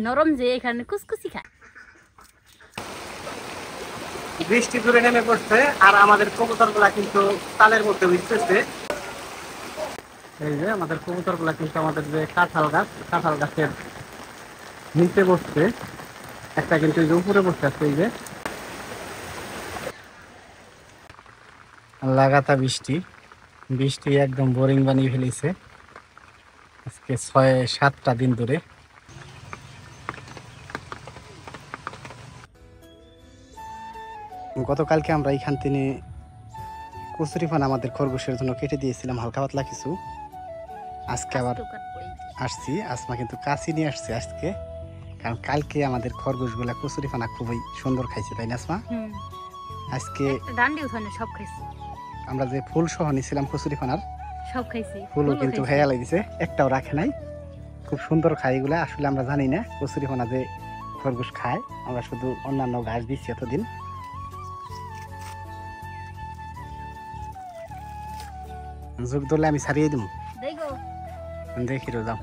নরম যে এখানে কুচকুচি খায়। বৃষ্টি দূরে নেমে পড়ছে আর আমাদের কবুতরগুলা কিন্তু তালের মধ্যে উঠতেছে। এই যে আমাদের কবুতরগুলা কিন্তু আমাদের যে কাঁঠাল গাছের নিচে বসছে, একটা কিন্তু এই যে উপরে বসে আছে। এই যে লাগাতার বৃষ্টি একদম বোরিং বানিয়ে ফেলেছে আজকে 6-7টা দিন ধরে। গতকালকে আমরা এইখান থেকে কচুরিপানা আমাদের খরগোশের জন্য কেটে দিয়েছিলাম হালকা পাতলা কিছু। আজকে আবার আসছি, আসমা কিন্তু কাশি নিয়ে আসছে আজকে, কারণ কালকে আমাদের খরগোশগুলা কচুরিপানা খুবই সুন্দর খাইছে, তাই না আসমা? আজকে সব খাইছি আমরা যে ফুল সহ নিয়েছিলাম কচুরিপানার, সব খাইছি, ফুলও কিন্তু হেয়া লাগিছে, একটাও রাখে নাই। খুব সুন্দর খায় এগুলা। আসলে আমরা জানি না কচুরিপানা যে খরগোশ খায়, আমরা শুধু অন্যান্য ঘাস দিচ্ছি এতদিন। যোগ ধরলে আমি ছাড়িয়ে দিব, দেখি রো যাও,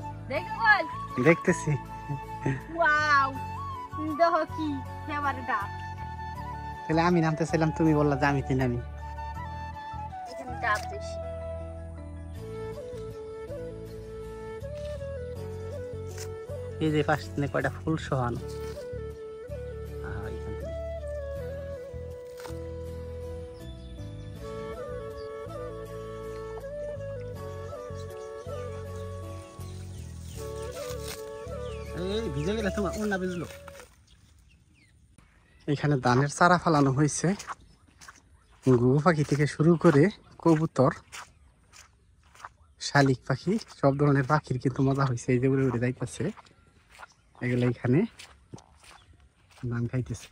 দেখতেছি। তাহলে আমি নামতে চাইলাম, তুমি বললা যে আমি নামি। এই যে পাশে কয়টা ফুল সহানো, ভিজে গেলে তোমার অন্য বুঝলো। এখানে ধানের চারা ফালানো হয়েছে, ঘুঘু পাখি থেকে শুরু করে কবুতর, শালিক পাখি, সব ধরনের পাখির কিন্তু মজা হয়েছে। এই যে উড়ে উড়ে যাইতেছে, এগুলো এখানে ধান খাইতেছে,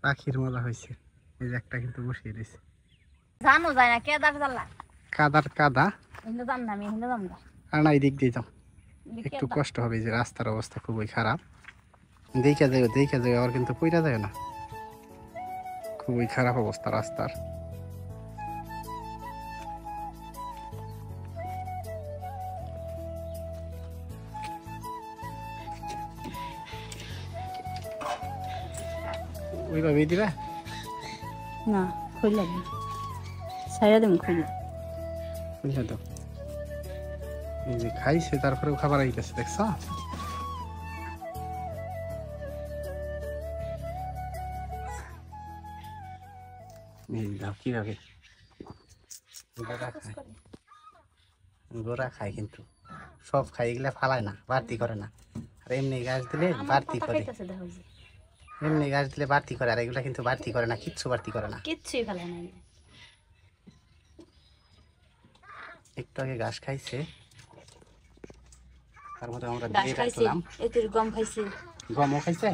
পাখির মজা হয়েছে। এই যে একটা কিন্তু বসিয়ে দিয়েছে, জানো যায় না কেদার জ্বালা কাদার কাদা। জান না আমি জান না, আর না এই দিক দিয়ে যাও, একটু কষ্ট হবে। যে রাস্তার অবস্থা খুবই খারাপ, দেখা যায় আর কিন্তু পইরা যায় না, খুবই খারাপ অবস্থা রাস্তার। ওইভাবেই দিবা না, খুললাম সাইরা দেব, খুললাম বুঝলে তো। এই যে খাইছে, তারপরেও খাবার আইতেছে, দেখছ? এই দাও কিভাবে গোড়া খায়, কিন্তু সব খাই, এগুলা ফালায় না, বাড়তি করে না। আর এমনি গাছ দিলে বাড়তি করে, এমনি গাছ দিলে বাড়তি করে, আর এগুলা কিন্তু বাড়তি করে না, কিচ্ছু বাড়তি করে না, কিচ্ছুই ফেলে নাই। একটু আগে ঘাস খাইছে, তার মধ্যে আমরা দিয়ে রাখলাম। এদের গম খাইছে, গমও খাইছে।